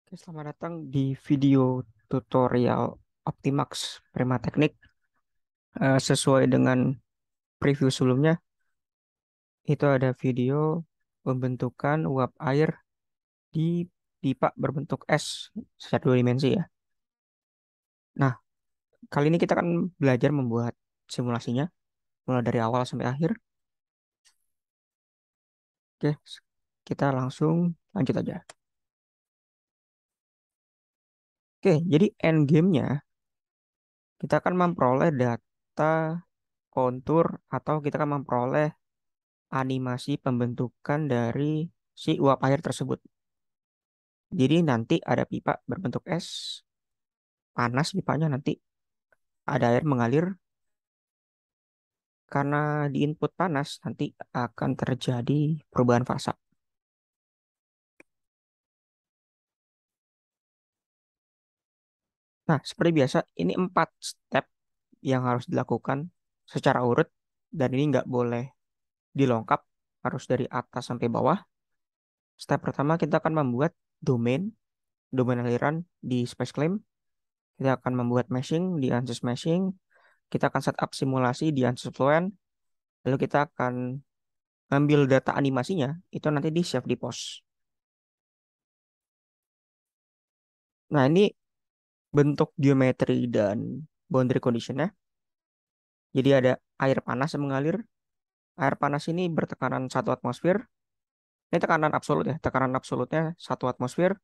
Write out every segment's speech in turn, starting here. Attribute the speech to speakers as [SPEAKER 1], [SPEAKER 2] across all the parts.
[SPEAKER 1] Oke, selamat datang di video tutorial Optimax Prima Teknik. Sesuai dengan preview sebelumnya, itu ada video pembentukan uap air di pipa berbentuk es secara dua dimensi ya. Nah, kali ini kita akan belajar membuat simulasinya, mulai dari awal sampai akhir. Oke, kita langsung lanjut aja. Oke, jadi endgame-nya kita akan memperoleh data kontur atau kita akan memperoleh animasi pembentukan dari si uap air tersebut. Jadi nanti ada pipa berbentuk es, panas pipanya nanti ada air mengalir. Karena di input panas nanti akan terjadi perubahan fasa. Nah, seperti biasa, ini 4 step yang harus dilakukan secara urut dan ini nggak boleh dilongkap, harus dari atas sampai bawah. Step pertama kita akan membuat domain aliran di SpaceClaim. Kita akan membuat meshing di Ansys Meshing. Kita akan setup simulasi di Ansys Fluent. Lalu kita akan ambil data animasinya, itu nanti di save di pos. Nah, ini bentuk geometri dan boundary conditionnya. Jadi ada air panas yang mengalir. Air panas ini bertekanan 1 atmosfer. Ini tekanan absolut ya. Tekanan absolutnya 1 atmosfer.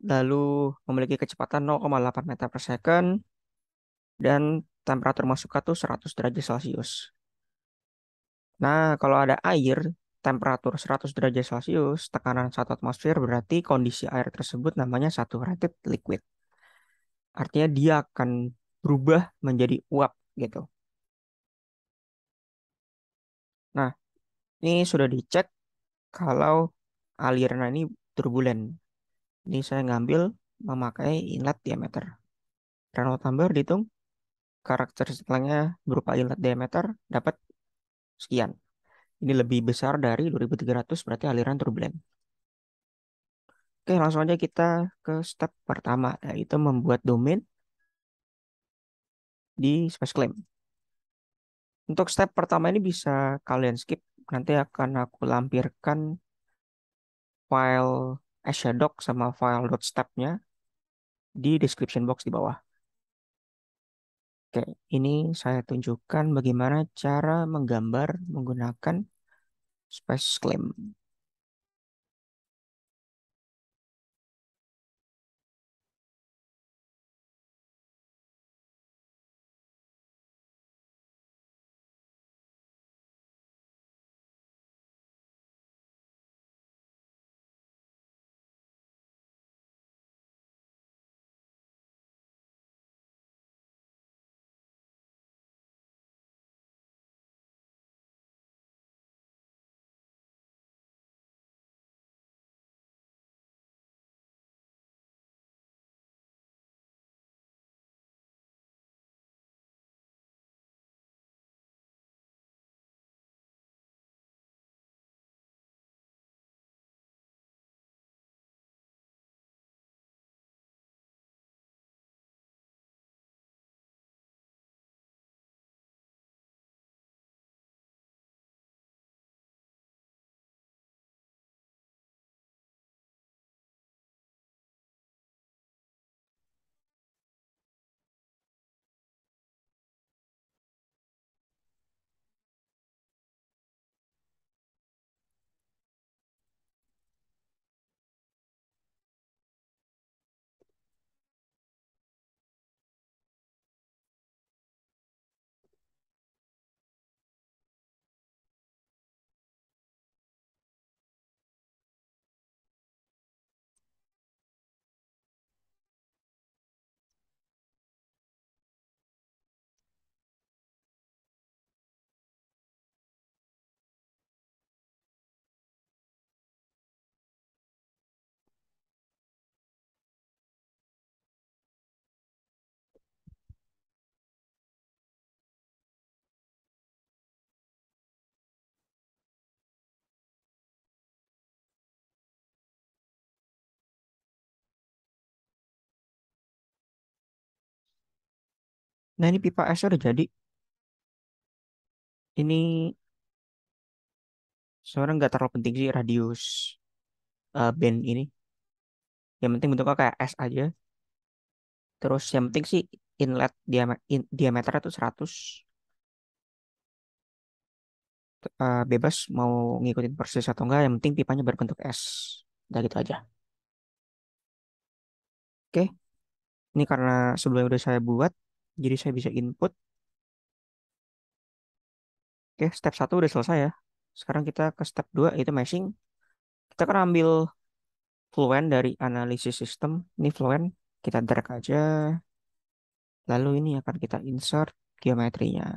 [SPEAKER 1] Lalu memiliki kecepatan 0,8 meter per second. Dan temperatur masuk tuh 100 derajat Celcius. Nah, kalau ada air, temperatur 100 derajat Celcius, tekanan 1 atmosfer berarti kondisi air tersebut namanya saturated liquid. Artinya dia akan berubah menjadi uap gitu. Nah, ini sudah dicek kalau aliran ini turbulen. Ini saya ngambil memakai inlet diameter. Renault number dihitung, karakteristik lainnya berupa inlet diameter dapat sekian. Ini lebih besar dari 2300 berarti aliran turbulen. Oke, langsung aja kita ke step pertama, yaitu membuat domain di SpaceClaim. Untuk step pertama ini bisa kalian skip, nanti akan aku lampirkan file Shadow sama file .step-nya di description box di bawah. Oke, ini saya tunjukkan bagaimana cara menggambar menggunakan SpaceClaim. Nah ini pipa esnya udah jadi. Ini sebenarnya nggak terlalu penting sih radius band ini. Yang penting bentuknya kayak es aja. Terus yang penting sih inlet diameternya tuh 100. Bebas mau ngikutin persis atau enggak. Yang penting pipanya berbentuk es. Udah gitu aja. Oke, ini karena sebelumnya udah saya buat, jadi saya bisa input. Oke, step 1 udah selesai ya. Sekarang kita ke step 2 yaitu meshing. Kita akan ambil Fluent dari analisis sistem. Ini Fluent, kita drag aja. Lalu ini akan kita insert geometrinya.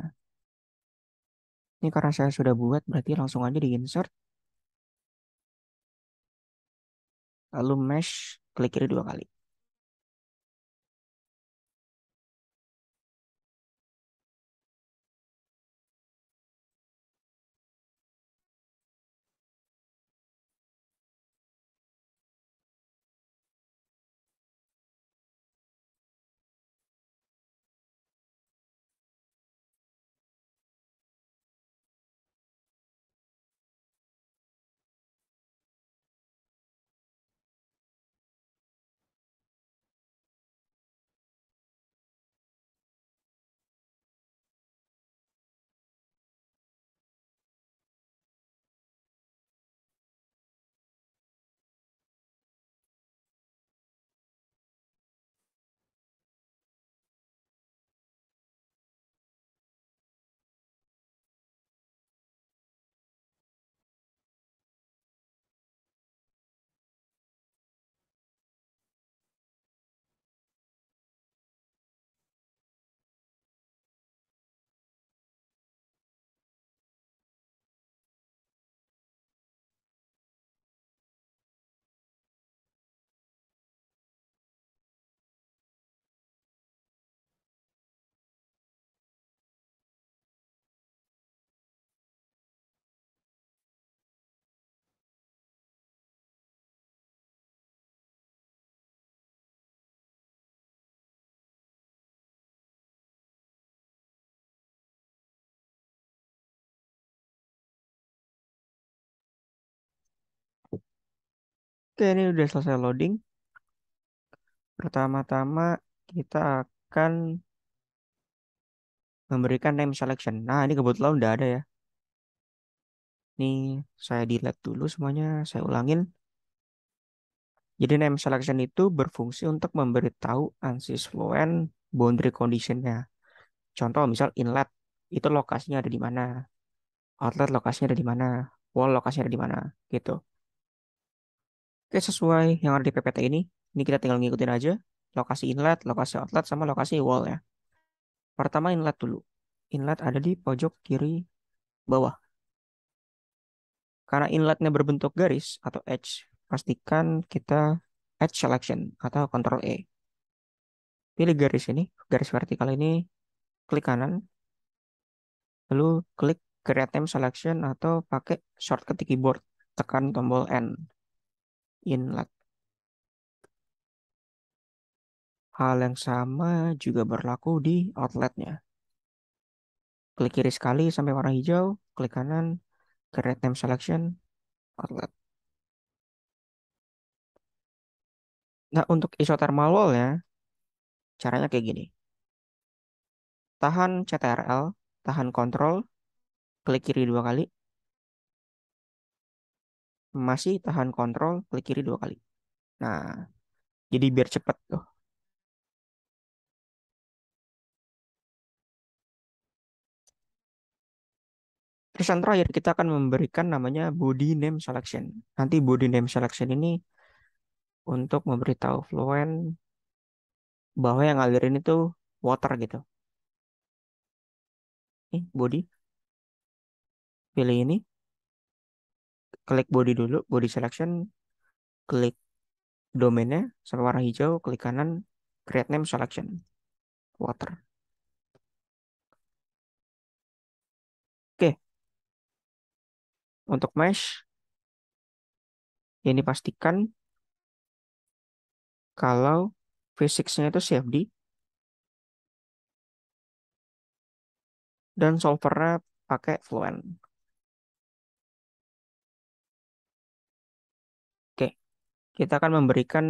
[SPEAKER 1] Ini karena saya sudah buat, berarti langsung aja di insert. Lalu mesh, klik kiri 2 kali. Oke, ini udah selesai loading. Pertama-tama kita akan memberikan name selection. Nah, ini kebetulan udah ada ya. Ini saya delete dulu semuanya, saya ulangin. Jadi name selection itu berfungsi untuk memberitahu ANSYS Fluent boundary condition-nya. Contoh misal inlet itu lokasinya ada di mana, outlet lokasinya ada di mana, wall lokasinya ada di mana, gitu. Oke, sesuai yang ada di PPT ini kita tinggal ngikutin aja lokasi inlet, lokasi outlet, sama lokasi wall ya. Pertama inlet dulu. Inlet ada di pojok kiri bawah. Karena inletnya berbentuk garis atau edge, pastikan kita edge selection atau Ctrl E. Pilih garis ini, garis vertikal ini, klik kanan, lalu klik Create Name Selection atau pakai shortcut di keyboard, tekan tombol N, inlet. Hal yang sama juga berlaku di outletnya. Klik kiri sekali sampai warna hijau, klik kanan, Create Name Selection, outlet. Nah, untuk isothermal wall ya, caranya kayak gini. Tahan CTRL, tahan Ctrl, klik kiri 2 kali, masih tahan Ctrl, klik kiri 2 kali. Nah, jadi biar cepet tuh. Terus yang terakhir kita akan memberikan namanya body name selection. Nanti body name selection ini untuk memberitahu Fluent bahwa yang ngalirin itu water gitu. Nih, body, pilih ini, klik body dulu, body selection, klik domainnya sampai warna hijau, klik kanan, create name selection, water. Oke, untuk mesh, ini pastikan kalau physics-nya itu CFD, dan solvernya pakai Fluent. Oke, kita akan memberikan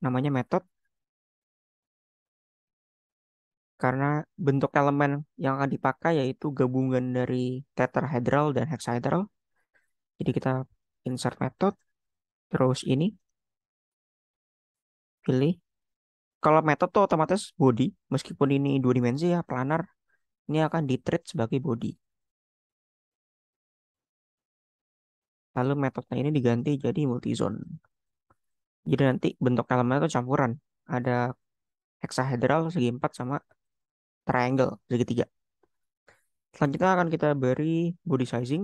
[SPEAKER 1] namanya method karena bentuk elemen yang akan dipakai yaitu gabungan dari tetrahedral dan hexahedral. Jadi kita insert method, terus ini pilih. Kalau method tuh otomatis body, meskipun ini dua dimensi ya, planar, ini akan di-treat sebagai body. Lalu metodenya ini diganti jadi multizone. Jadi nanti bentuk elemennya itu campuran. Ada hexahedral segi 4 sama triangle segitiga. Selanjutnya akan kita beri body sizing,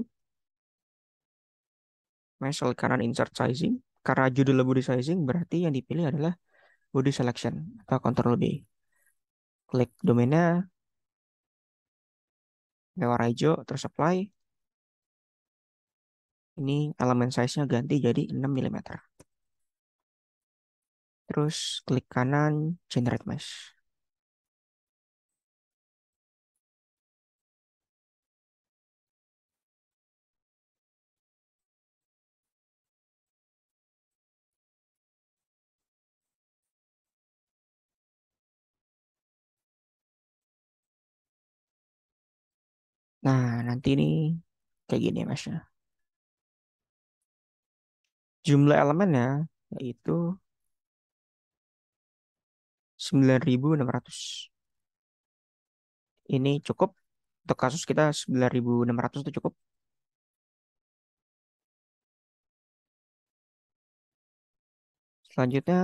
[SPEAKER 1] mesh klik kanan insert sizing. Karena judulnya body sizing berarti yang dipilih adalah body selection atau Ctrl B. Klik domainnya, warna hijau, terus apply. Ini elemen size-nya ganti jadi 6 mm. Terus klik kanan generate mesh. Nah, nanti ini kayak gini meshnya. Jumlah elemennya yaitu 9.600. Ini cukup untuk kasus kita 9.600 itu cukup. Selanjutnya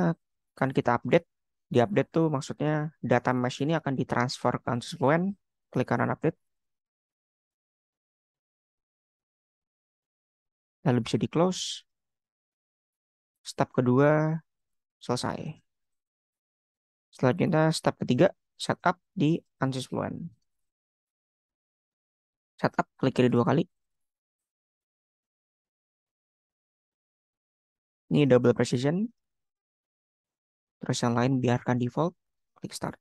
[SPEAKER 1] akan kita update. Di update tuh maksudnya data mesh ini akan ditransfer ke Ansys Fluent. Klik kanan update. Lalu bisa di close. Step kedua selesai. Selanjutnya step ketiga setup di Ansys Fluent. Setup klik kiri dua kali. Ini double precision. Terus yang lain biarkan default. Klik start.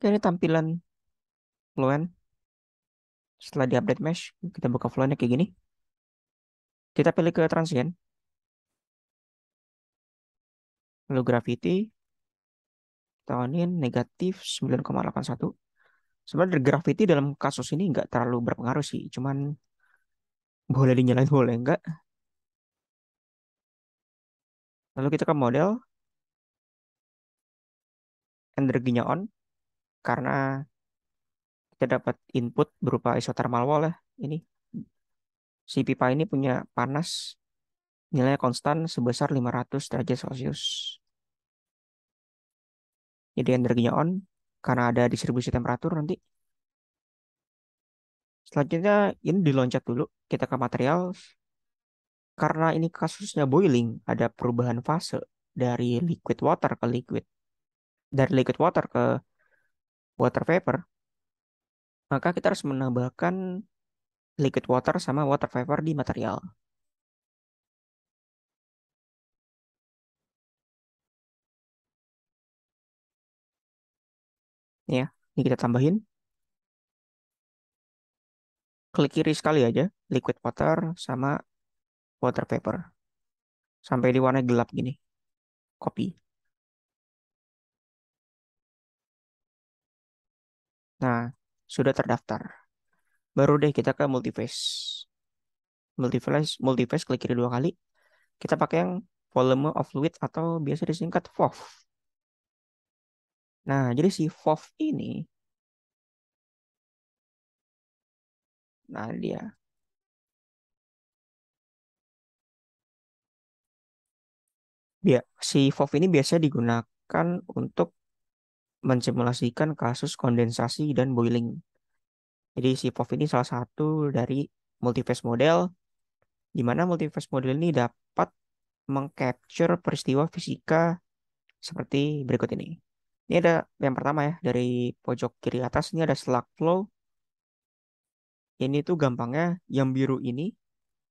[SPEAKER 1] Oke, ini tampilan Fluent. Setelah di update mesh, kita buka Fluentnya kayak gini. Kita pilih ke transient. Lalu gravity, tawanin negatif 9,81. Sebenarnya gravity dalam kasus ini nggak terlalu berpengaruh sih. Cuman boleh dinyalain, boleh nggak. Lalu kita ke model, energinya on. Karena kita dapat input berupa isothermal wall ya. Ini si pipa ini punya panas nilainya konstan sebesar 500 derajat Celcius. Jadi energinya on karena ada distribusi temperatur nanti. Selanjutnya ini diloncat dulu. Kita ke material. Karena ini kasusnya boiling, ada perubahan fase dari liquid water ke liquid. Dari liquid water ke water vapor. Maka kita harus menambahkan liquid water sama water vapor di material. Ya, ini kita tambahin. Klik kiri sekali aja, liquid water sama water vapor. Sampai di warna gelap gini. Copy. Nah, sudah terdaftar. Baru deh kita ke multiface. Multiface klik kiri dua kali. Kita pakai yang volume of fluid atau biasa disingkat VOF. Nah, jadi si VOF ini, nah dia, si VOF ini biasa digunakan untuk mensimulasikan kasus kondensasi dan boiling. Jadi si VOF ini salah satu dari multiphase model, di mana multiphase model ini dapat mengcapture peristiwa fisika seperti berikut ini. Ini ada yang pertama ya, dari pojok kiri atas ini ada slug flow. Ini tuh gampangnya, yang biru ini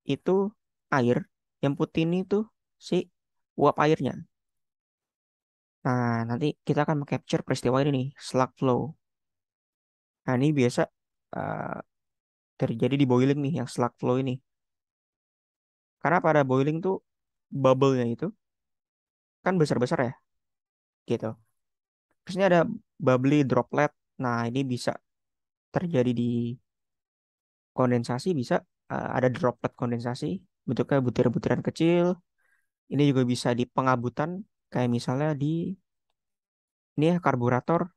[SPEAKER 1] itu air, yang putih ini tuh si uap airnya. Nah, nanti kita akan mengcapture peristiwa ini nih, slug flow. Nah, ini biasa eh, terjadi di boiling nih, yang slug flow ini. Karena pada boiling tuh bubble-nya itu kan besar-besar ya, gitu. Terus ini ada bubbly droplet. Nah, ini bisa terjadi di kondensasi, bisa ada droplet kondensasi, bentuknya butiran-butiran kecil. Ini juga bisa di pengabutan, kayak misalnya di ini ya karburator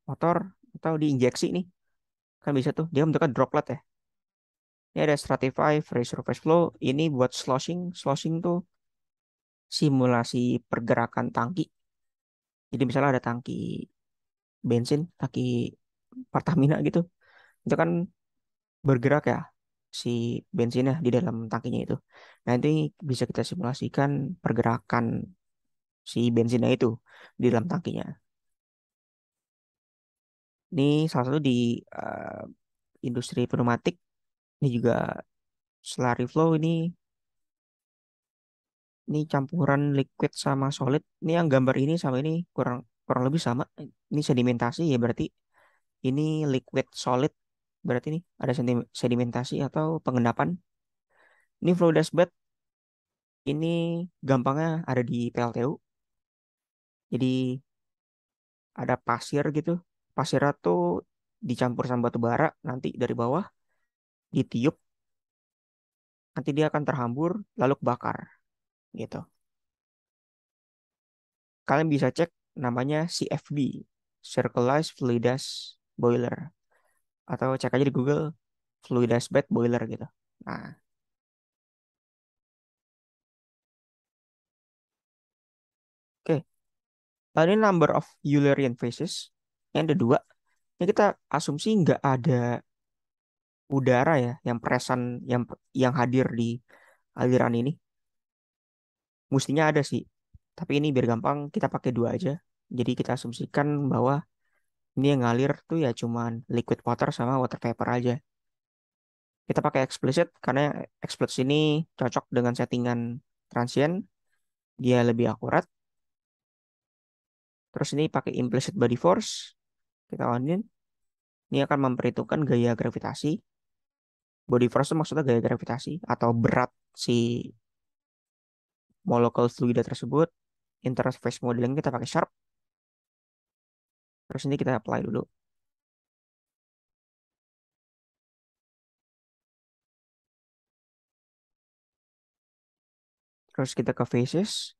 [SPEAKER 1] motor atau diinjeksi nih. Kan bisa tuh, dia bentuknya droplet ya. Ini ada Stratify Free Surface Flow. Ini buat sloshing. Sloshing tuh simulasi pergerakan tangki. Jadi misalnya ada tangki bensin, tangki Pertamina gitu. Itu kan bergerak ya si bensinnya di dalam tangkinya itu. Nanti bisa kita simulasikan pergerakan si bensinnya itu di dalam tangkinya. Ini salah satu di eh, industri pneumatik. Ini juga slurry flow ini campuran liquid sama solid. Ini yang gambar ini sama ini kurang kurang lebih sama. Ini sedimentasi ya berarti ini liquid solid. Berarti ini ada sedimentasi atau pengendapan. Ini flow dashbed ini gampangnya ada di PLTU. Jadi ada pasir gitu. Pasirnya tuh dicampur sama batu bara nanti dari bawah ditiup, nanti dia akan terhambur lalu kebakar gitu. Kalian bisa cek namanya CFB, Circularized Fluidized Boiler, atau cek aja di Google Fluidized Bed Boiler gitu. Nah, oke. Lalu ini number of Eulerian phases. Yang kedua, ini kita asumsi nggak ada udara ya yang yang hadir di aliran ini. Mestinya ada sih. Tapi ini biar gampang kita pakai dua aja. Jadi kita asumsikan bahwa ini yang ngalir tuh ya cuman liquid water sama water vapor aja. Kita pakai explicit karena yang explicit ini cocok dengan settingan transient, dia lebih akurat. Terus ini pakai implicit body force, kita onin. Ini akan memperhitungkan gaya gravitasi. Body force itu maksudnya gaya gravitasi atau berat si molekul fluida tersebut. Interface modeling kita pakai sharp. Terus ini kita apply dulu. Terus kita ke phases.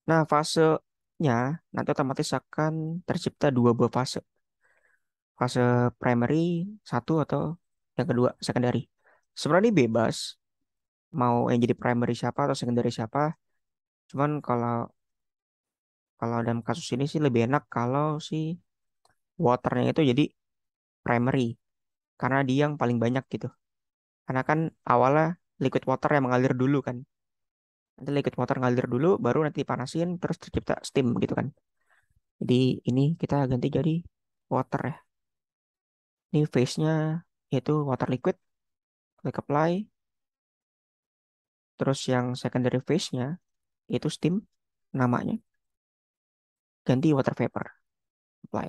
[SPEAKER 1] Nah, fasenya nanti otomatis akan tercipta dua buah fase. Fase primary satu atau yang kedua secondary. Sebenarnya ini bebas mau yang jadi primary siapa atau secondary siapa. Cuman kalau kalau dalam kasus ini sih lebih enak kalau si waternya itu jadi primary karena dia yang paling banyak gitu. Karena kan awalnya liquid water yang mengalir dulu kan. Nanti liquid water ngalir dulu, baru nanti dipanasin terus tercipta steam gitu kan. Jadi ini kita ganti jadi water ya. Ini phase-nya yaitu water liquid, click apply. Terus yang secondary phase-nya yaitu steam namanya. Ganti water vapor, apply.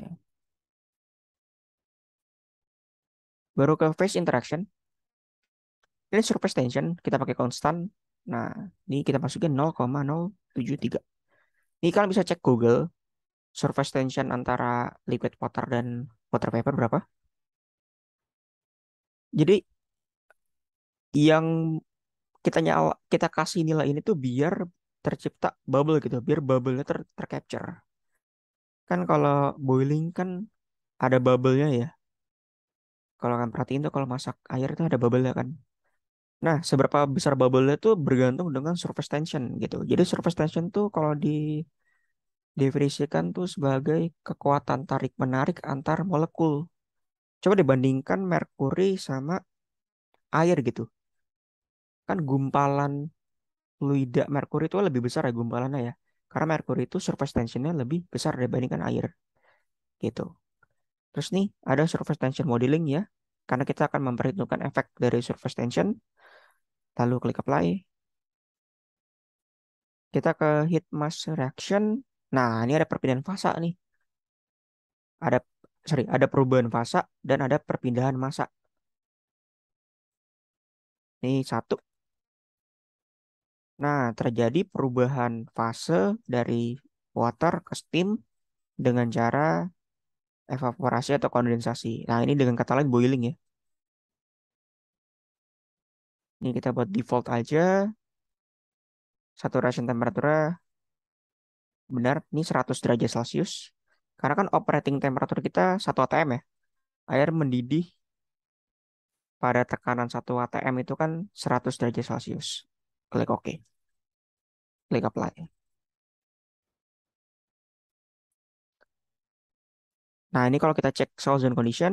[SPEAKER 1] Baru ke phase interaction. Ini surface tension, kita pakai konstan. Nah, ini kita masukin 0,073. Ini kalian bisa cek Google. surface tension antara liquid water dan water vapor berapa. Jadi yang kita kasih nilai ini tuh biar tercipta bubble gitu, biar bubble-nya tercapture. Kan kalau boiling kan ada bubble-nya ya. Kalau kan perhatiin tuh kalau masak air tuh ada bubble-nya kan. Nah, seberapa besar bubble-nya tuh bergantung dengan surface tension gitu. Jadi surface tension tuh kalau didefinisikan tuh sebagai kekuatan tarik-menarik antar molekul. Coba dibandingkan merkuri sama air gitu. Kan gumpalan fluida merkuri itu lebih besar ya gumpalannya ya. Karena merkuri itu surface tensionnya lebih besar dibandingkan air gitu. Terus nih ada surface tension modeling ya. Karena kita akan memperhitungkan efek dari surface tension. Lalu klik apply. Kita ke heat mass reaction. Nah, ini ada perpindahan fasa nih. Ada ada perubahan fasa dan ada perpindahan massa. Ini satu. Nah, terjadi perubahan fase dari water ke steam dengan cara evaporasi atau kondensasi. Nah, ini dengan kata lain boiling ya. Ini kita buat default aja. Saturation temperature benar, ini 100 derajat Celcius. Karena kan operating temperature kita 1 atm ya. Air mendidih pada tekanan 1 atm itu kan 100 derajat Celcius. Klik OK. Klik apply. Nah, ini kalau kita cek soil zone condition.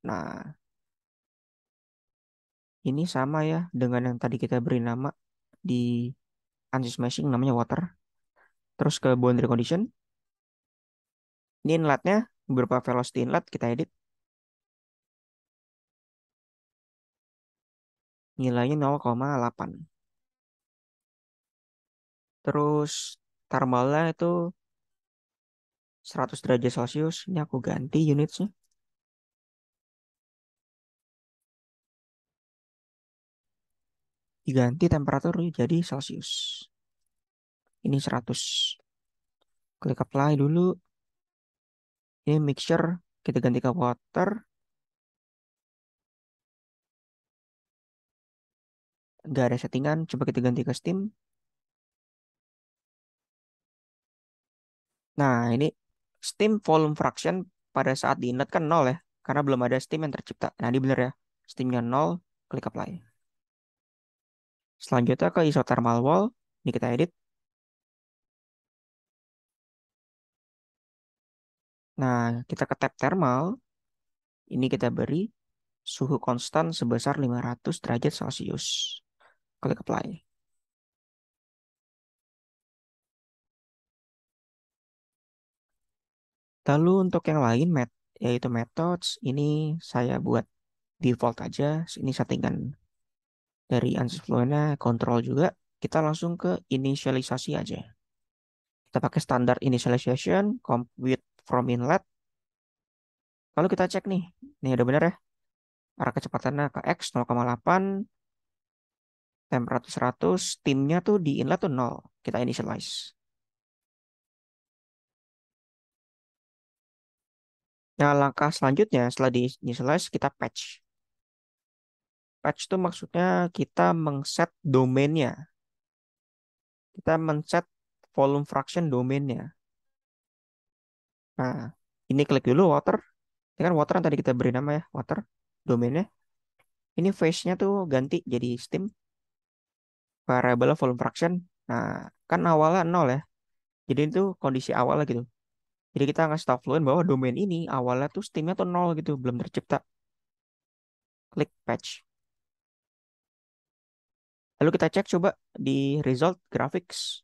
[SPEAKER 1] Nah, ini sama ya dengan yang tadi kita beri nama di ANSYS smashing namanya water. Terus ke boundary condition. Ini inletnya berupa velocity inlet kita edit. Nilainya 0,8. Terus thermalnya itu 100 derajat Celcius. Ini aku ganti unitnya. Diganti temperatur jadi Celcius. Ini 100. Klik apply dulu. Ini mixture kita ganti ke water. Nggak ada settingan. Coba kita ganti ke steam. Nah, ini steam volume fraction pada saat di inlet kan 0 ya. Karena belum ada steam yang tercipta. Nah, ini bener ya. Steamnya 0. Klik apply. Selanjutnya ke isothermal wall. Ini kita edit. Nah, kita ke tab thermal. Ini kita beri suhu konstan sebesar 500 derajat Celcius. Klik apply. Lalu untuk yang lain, yaitu methods, ini saya buat default aja. Ini settingan dari ANSYS Fluentnya, kontrol juga. Kita langsung ke initialisasi aja. Kita pakai standar initialization, compute from inlet. Lalu kita cek nih, ini udah benar ya. Arah kecepatannya ke X 0,8, temperatur 100, steamnya tuh di inlet tuh 0. Kita initialize. Nah, langkah selanjutnya setelah di initialize, kita patch. Patch itu maksudnya kita mengset domainnya. Kita men-set volume fraction domainnya. Nah, ini klik dulu water. Ini kan water yang tadi kita beri nama ya, water domainnya. Ini phase-nya tuh ganti jadi steam variable volume fraction. Nah, kan awalnya 0 ya. Jadi itu kondisi awalnya gitu. Jadi kita ngasih tahu Fluent bahwa domain ini awalnya tuh steamnya tuh 0 gitu, belum tercipta. Klik patch. Lalu kita cek coba di result graphics.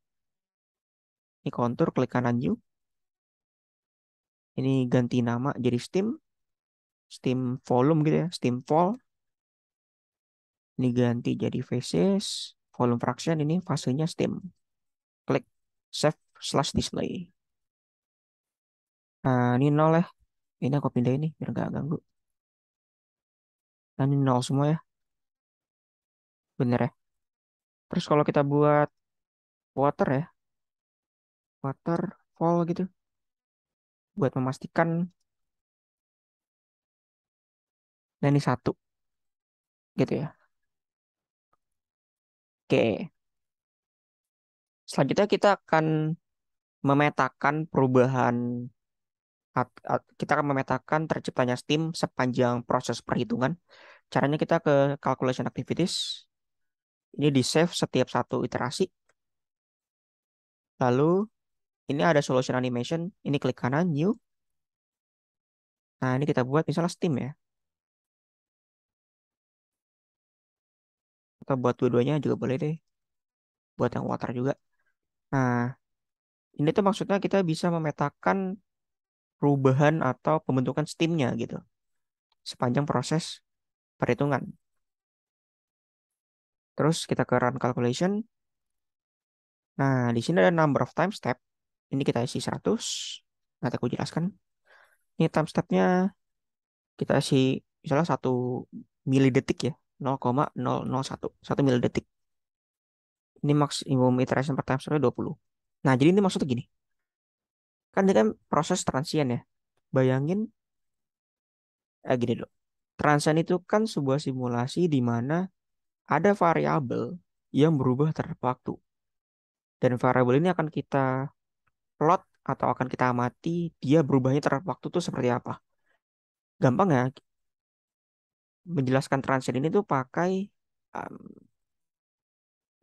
[SPEAKER 1] Ini kontur, klik kanan new. Ini ganti nama jadi steam. Steam volume gitu ya, steam vol. Ini ganti jadi phases. Volume fraction ini fasenya steam. Klik save slash display. Nah, ini nol ya. Ini aku pindah ini biar nggak ganggu. Nah, ini nol semua ya. Bener ya. Terus kalau kita buat water ya. Water fall gitu. buat memastikan nah ini satu gitu ya. Oke, selanjutnya kita akan memetakan perubahan kita akan memetakan terciptanya steam sepanjang proses perhitungan. Caranya kita ke calculation activities. Ini di save setiap satu iterasi. Lalu ini ada solution animation. Ini klik kanan new. Nah, ini kita buat misalnya steam ya. Atau buat dua-duanya juga boleh deh. Buat yang water juga. Nah, ini tuh maksudnya kita bisa memetakan perubahan atau pembentukan steamnya gitu. Sepanjang proses perhitungan. Terus kita ke run calculation. Nah, di sini ada number of time step. Ini kita isi 100. Nanti aku jelaskan. Ini time stepnya kita isi misalnya 1 milidetik ya. 0,001. 1 milidetik. Ini maksimum iteration per time stepnya 20. Nah, jadi ini maksudnya gini. Kan ini kan proses transient ya. Bayangin, gini dulu. Transient itu kan sebuah simulasi di mana ada variabel yang berubah terhadap waktu. Dan variabel ini akan kita plot atau akan kita amati dia berubahnya terhadap waktu itu seperti apa. Gampang ya, menjelaskan transient ini tuh um,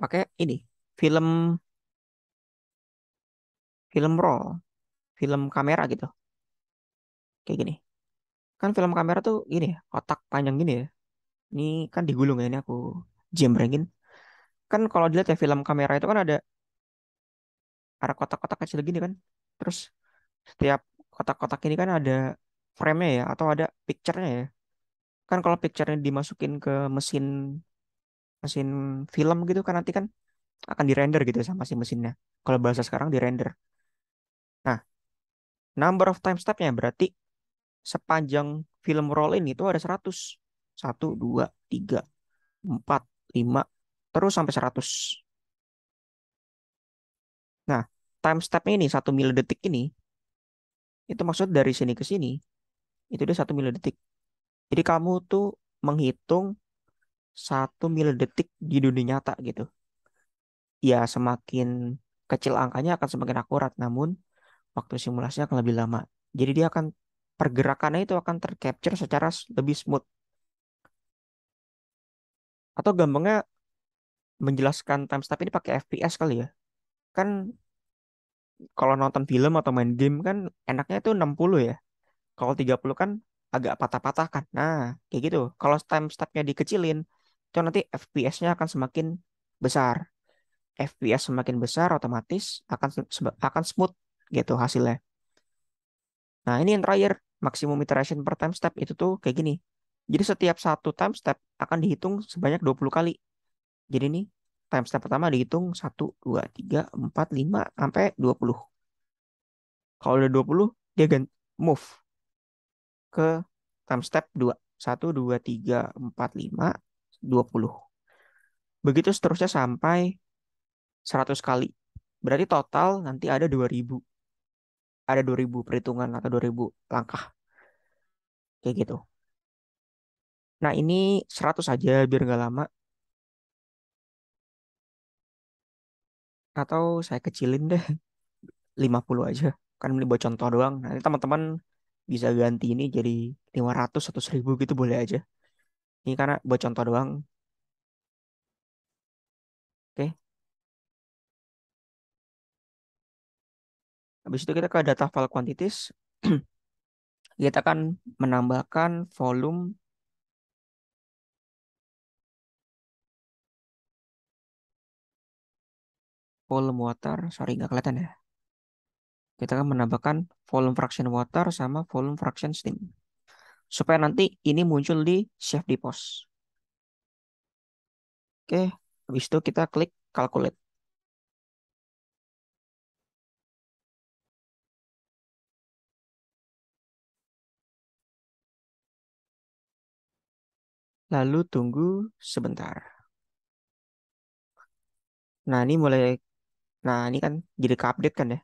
[SPEAKER 1] pakai ini film film roll, film kamera gitu. Kayak gini. Kan film kamera tuh gini ya, kotak panjang gini ya. Ini kan digulung ya, ini aku jembrengin. Kan kalau dilihat ya film kamera itu kan ada kotak-kotak kecil gini kan. Terus setiap kotak-kotak ini kan ada frame-nya ya atau ada picture-nya ya. Kan kalau picture-nya dimasukin ke mesin mesin film gitu kan nanti kan akan dirender gitu sama si mesinnya. Kalau bahasa sekarang dirender. Nah, number of time step-nya berarti sepanjang film roll ini itu ada 100. 1, 2, 3, 4, 5 terus sampai 100. Nah, time step ini 1 milidetik ini itu maksud dari sini ke sini itu dia 1 milidetik. Jadi kamu tuh menghitung 1 milidetik di dunia nyata gitu. Ya, semakin kecil angkanya akan semakin akurat, namun waktu simulasinya akan lebih lama. Jadi dia akan pergerakannya itu akan tercapture secara lebih smooth. Atau gampangnya menjelaskan time step ini pakai FPS kali ya. Kan kalau nonton film atau main game kan enaknya itu 60 ya. Kalau 30 kan agak patah-patah kan. Nah, kayak gitu. Kalau time stepnya dikecilin, itu nanti FPS-nya akan semakin besar. FPS semakin besar otomatis akan smooth gitu hasilnya. Nah, ini yang terakhir, maksimum iteration per time step itu tuh kayak gini. Jadi setiap satu time step akan dihitung sebanyak 20 kali. Jadi ini time step pertama dihitung 1, 2, 3, 4, 5 sampai 20. Kalau udah 20, dia ganti move ke time step 2. 1, 2, 3, 4, 5, 20. Begitu seterusnya sampai 100 kali. Berarti total nanti ada 2000. Ada 2000 perhitungan atau 2000 langkah. Kayak gitu. Nah, ini 100 aja biar nggak lama. Atau saya kecilin deh 50 aja. Kan ini buat contoh doang. Nanti teman-teman bisa ganti ini jadi 500 atau 1000 gitu boleh aja. Ini karena buat contoh doang. Oke. Habis itu kita ke data file quantities. Kita akan menambahkan volume water. Sorry, nggak kelihatan ya. Kita akan menambahkan volume fraction water sama volume fraction steam. Supaya nanti ini muncul di save di pos. Oke. Habis itu kita klik calculate. Lalu tunggu sebentar. Nah, ini mulai. Nah, ini kan jadi ke update kan ya.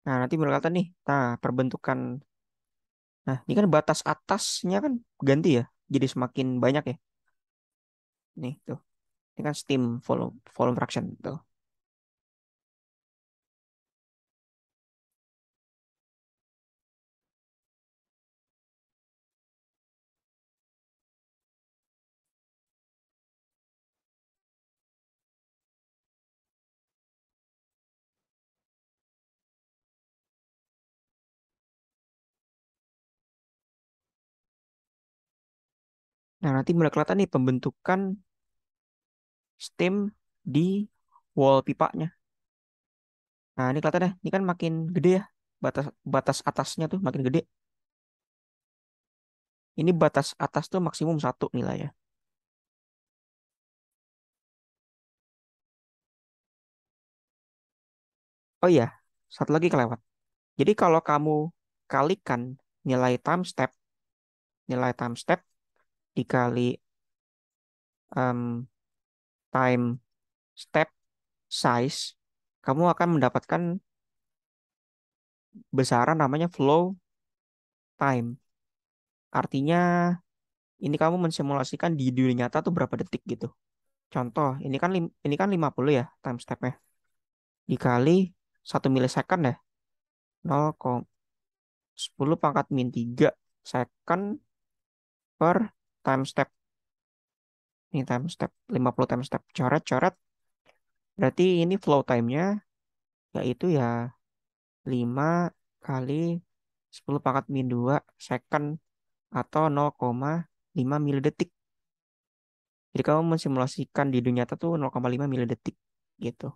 [SPEAKER 1] Nah, nanti berkata nih, nah perbentukan, nah ini kan batas atasnya kan ganti ya, jadi semakin banyak ya. Nih tuh, ini kan steam volume, volume fraction tuh. Nah, nanti mulai kelihatan nih pembentukan steam di wall pipanya. Nah, ini kelihatan ya, ini kan makin gede ya, batas batas atasnya tuh makin gede. Ini batas atas tuh maksimum satu nilainya. Oh iya, satu lagi kelewat. Jadi kalau kamu kalikan nilai time step, nilai time step dikali em, time step size, kamu akan mendapatkan besaran namanya flow time. Artinya ini kamu mensimulasikan di dunia nyata tuh berapa detik gitu. Contoh, ini kan 50 ya time stepnya. Dikali 1 millisecond ya. 0,10 pangkat min 3 second per time step. Ini time step 50 time step coret-coret. Berarti ini flow time-nya yaitu ya 5 kali 10 pangkat min 2 second atau 0,5 milidetik. Jadi kamu mensimulasikan di dunia nyata tuh 0,5 milidetik gitu.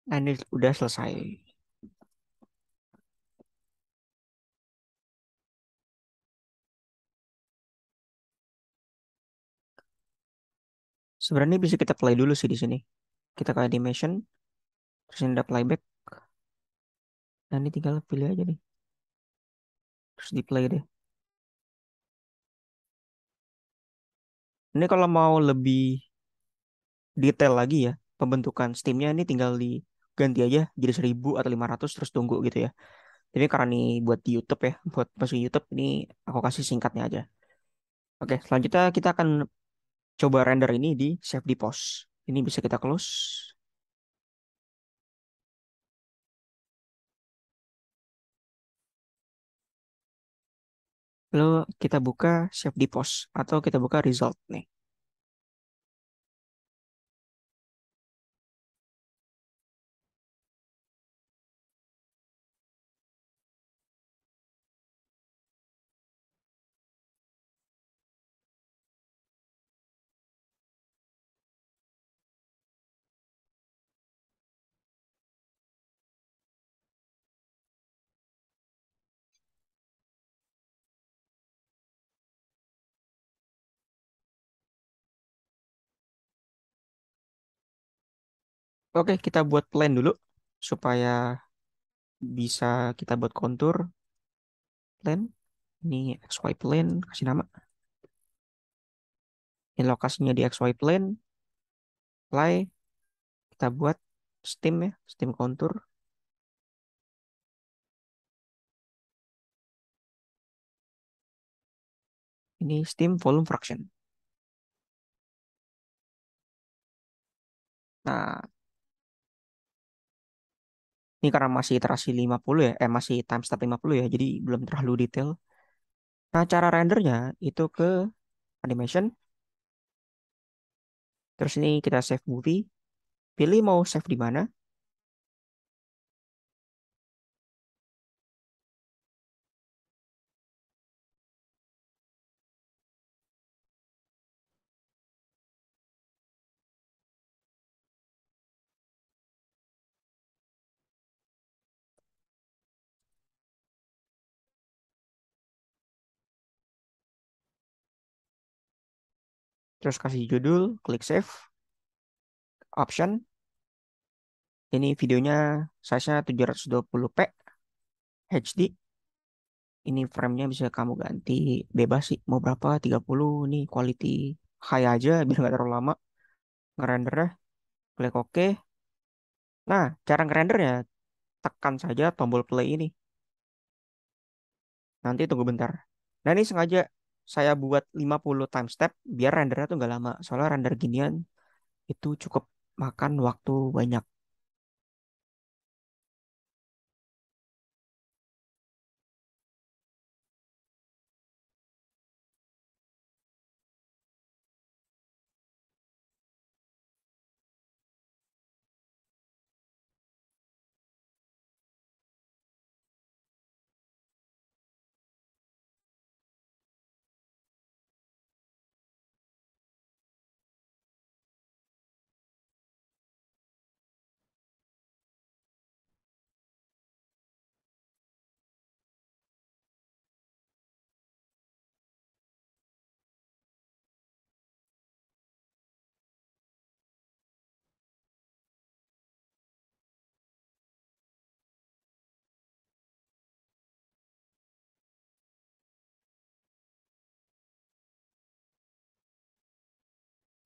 [SPEAKER 1] Nah, ini udah selesai. Sebenarnya bisa kita play dulu sih di sini. Kita ke animation, terus ini ada playback. Nah, ini tinggal pilih aja nih. Terus di play deh. Ini kalau mau lebih detail lagi ya, pembentukan Steamnya ini tinggal diganti aja jadi 1000 atau 500 terus tunggu gitu ya. Tapi karena ini buat di YouTube ya, buat masuk YouTube ini aku kasih singkatnya aja. Oke, selanjutnya kita akan coba render ini di save di pos. Ini bisa kita close. Lalu kita buka save di pos atau kita buka result nih. Oke, kita buat plan dulu supaya bisa kita buat kontur plan. Ini XY plane, kasih nama. Ini lokasinya di XY plane, apply, kita buat stem ya, stem kontur. Ini stem volume fraction. Nah, ini karena masih iterasi 50 ya, masih time step 50 ya, jadi belum terlalu detail. Nah, cara rendernya itu ke animation, terus ini kita save movie, pilih mau save di mana, terus kasih judul, klik save, option. Ini videonya size-nya 720p HD. Ini frame-nya bisa kamu ganti bebas sih, mau berapa, 30. Ini quality high aja biar nggak terlalu lama ngerendernya. Klik OK. Nah, cara ngerendernya, tekan saja tombol play ini. Nanti tunggu bentar. Nah, ini sengaja saya buat 50 time step biar rendernya tuh nggak lama. Soalnya render ginian itu cukup makan waktu banyak.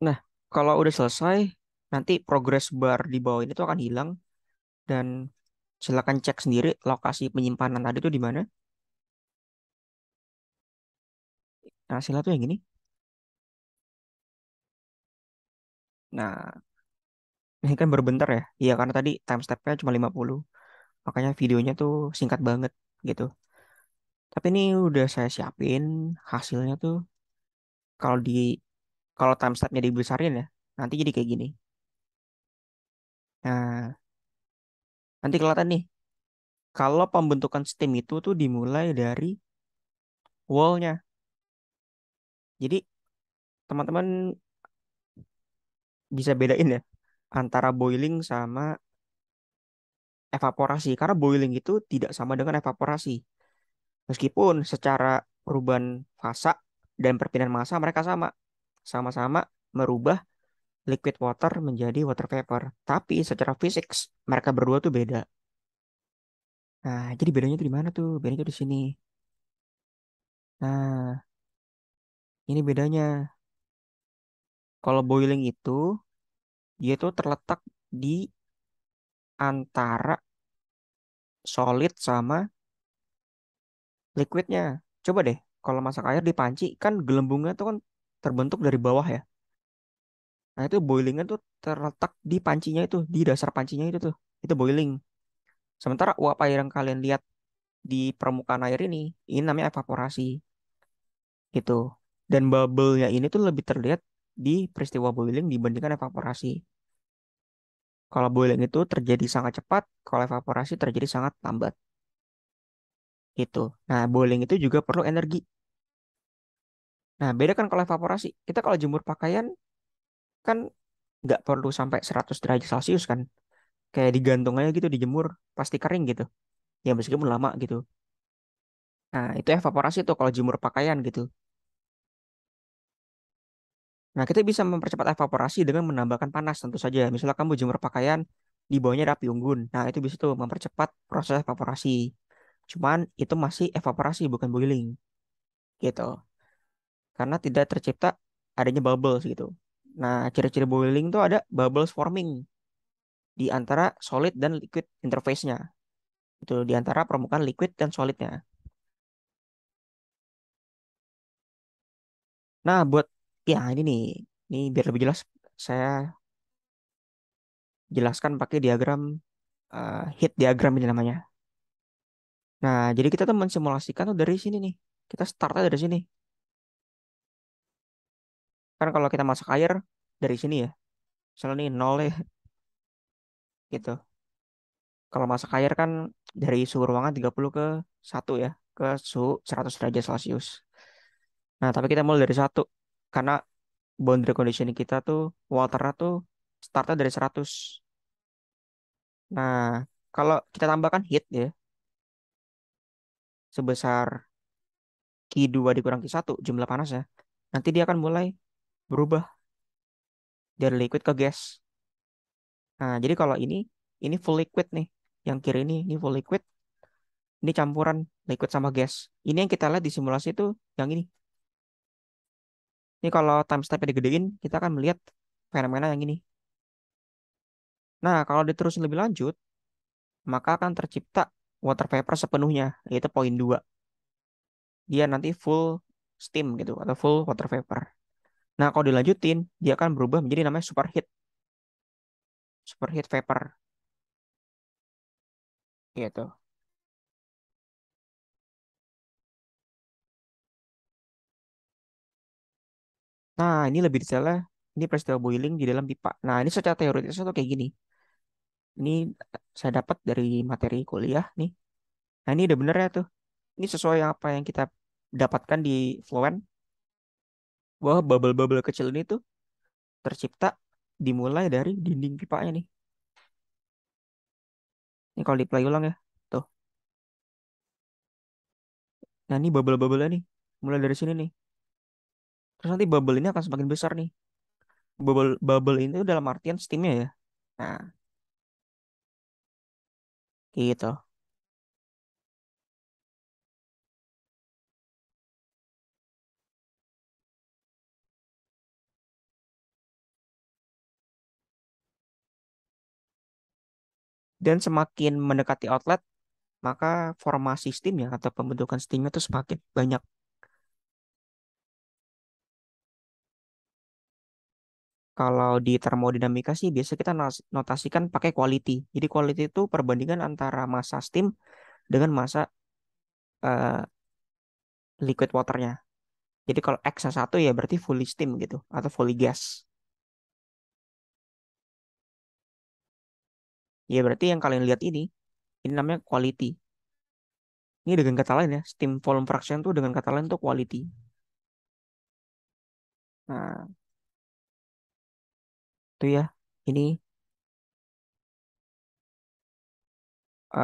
[SPEAKER 1] Nah, kalau udah selesai, nanti progress bar di bawah ini tuh akan hilang dan silakan cek sendiri lokasi penyimpanan tadi tuh di mana. Nah, hasilnya tuh yang ini. Nah, ini kan berbentar ya. Iya, karena tadi time step-nya cuma 50. Makanya videonya tuh singkat banget gitu. Tapi ini udah saya siapin hasilnya tuh kalau di kalau time step-nya dibesarin ya, nanti jadi kayak gini. Nah, nanti kelihatan nih. Kalau pembentukan stem itu tuh dimulai dari wall-nya. Jadi teman-teman bisa bedain ya antara boiling sama evaporasi. Karena boiling itu tidak sama dengan evaporasi. Meskipun secara perubahan fasa dan perpindahan massa mereka sama. Sama-sama merubah liquid water menjadi water vapor. Tapi secara fisik mereka berdua tuh beda. Nah, jadi bedanya tuh di mana tuh? Bedanya tuh di sini. Nah, ini bedanya. Kalau boiling itu dia tuh terletak di antara solid sama liquidnya. Coba deh, kalau masak air di panci kan gelembungnya tuh kan terbentuk dari bawah ya. Nah, itu boilingnya tuh terletak di pancinya itu, di dasar pancinya itu tuh. Itu boiling. Sementara uap air yang kalian lihat di permukaan air ini namanya evaporasi gitu. Dan bubble-nya ini tuh lebih terlihat di peristiwa boiling dibandingkan evaporasi. Kalau boiling itu terjadi sangat cepat, kalau evaporasi terjadi sangat lambat gitu. Nah, boiling itu juga perlu energi. Nah, beda kan kalau evaporasi. Kita kalau jemur pakaian kan nggak perlu sampai 100 derajat Celcius kan. Kayak digantung aja gitu, dijemur, pasti kering gitu. Ya meskipun lama gitu. Nah, itu evaporasi tuh kalau jemur pakaian gitu. Nah, kita bisa mempercepat evaporasi dengan menambahkan panas tentu saja. Misalnya kamu jemur pakaian, di bawahnya ada api unggun. Nah, itu bisa tuh mempercepat proses evaporasi. Cuman itu masih evaporasi, bukan boiling gitu. Karena tidak tercipta adanya bubbles gitu. Nah, ciri-ciri boiling tuh ada bubbles forming di antara solid dan liquid interface-nya. Itu di antara permukaan liquid dan solidnya. Nah, buat ya ini nih, ini biar lebih jelas saya jelaskan pakai diagram heat diagram ini namanya. Nah, jadi kita tuh mensimulasikan tuh dari sini nih. Kita startnya dari sini. Kan kalau kita masak air dari sini ya. Misalnya nih nol ya gitu. Kalau masak air kan dari suhu ruangan 30 ke 1 ya. Ke suhu 100 derajat Celcius. Nah, tapi kita mulai dari satu. Karena boundary conditioning kita tuh waternya tuh startnya dari 100. Nah, kalau kita tambahkan heat ya sebesar Q2 dikurang Q1 jumlah panasnya. Nanti dia akan mulai berubah dari liquid ke gas. Nah, jadi kalau ini full liquid nih. Yang kiri ini full liquid. Ini campuran liquid sama gas. Ini yang kita lihat di simulasi itu yang ini. Ini kalau time step-nya digedein, kita akan melihat fenomena yang ini. Nah, kalau diterusin lebih lanjut, maka akan tercipta water vapor sepenuhnya, yaitu poin 2. Dia nanti full steam gitu, atau full water vapor. Nah, kalau dilanjutin, dia akan berubah menjadi namanya superheat. Superheat vapor, gitu. Nah, ini lebih detailnya. Ini peristiwa boiling di dalam pipa. Nah, ini secara teoritis itu kayak gini. Ini saya dapat dari materi kuliah nih. Nah, ini udah bener ya tuh. Ini sesuai apa yang kita dapatkan di Fluent, bahwa bubble-bubble kecil ini tuh tercipta dimulai dari dinding pipanya nih. Ini kalau di play ulang ya. Tuh. Nah, ini bubble-bubble nih. Mulai dari sini nih. Terus nanti bubble ini akan semakin besar nih. Bubble ini tuh dalam artian steamnya ya. Nah, gitu. Dan semakin mendekati outlet, maka formasi steamnya atau pembentukan steamnya tuh semakin banyak. Kalau di termodinamika sih biasa kita notasikan pakai quality. Jadi quality itu perbandingan antara massa steam dengan massa eh, liquid waternya. Jadi kalau X1 ya berarti fully steam gitu atau fully gas. Ya berarti yang kalian lihat ini namanya quality. Ini dengan kata lain ya, steam volume fraction tuh dengan kata lain tuh quality. Nah, itu ya. Ini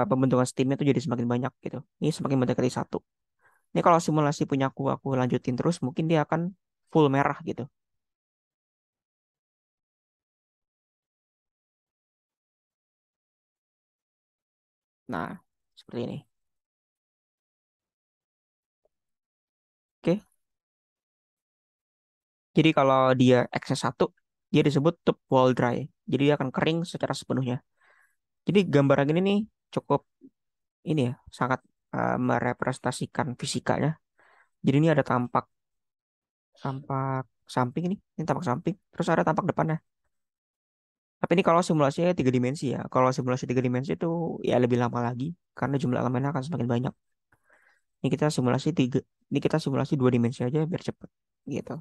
[SPEAKER 1] pembentukan steamnya tuh jadi semakin banyak gitu. Ini semakin mendekati satu. Ini kalau simulasi punya aku lanjutin terus, mungkin dia akan full merah gitu. Nah, seperti ini. Oke. Jadi kalau dia XS1, dia disebut tube wall dry. Jadi dia akan kering secara sepenuhnya. Jadi gambaran ini nih cukup ini ya, sangat merepresentasikan fisikanya. Jadi ini ada tampak tampak samping ini tampak samping, terus ada tampak depannya. Tapi ini kalau simulasinya 3 dimensi ya. Kalau simulasi 3 dimensi itu ya lebih lama lagi karena jumlah elemennya akan semakin banyak. Ini kita simulasi tiga, ini kita simulasi 2 dimensi aja biar cepet gitu.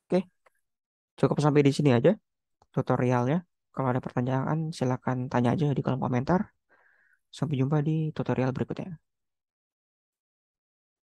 [SPEAKER 1] Oke, cukup sampai di sini aja tutorialnya. Kalau ada pertanyaan silakan tanya aja di kolom komentar. Sampai jumpa di tutorial berikutnya.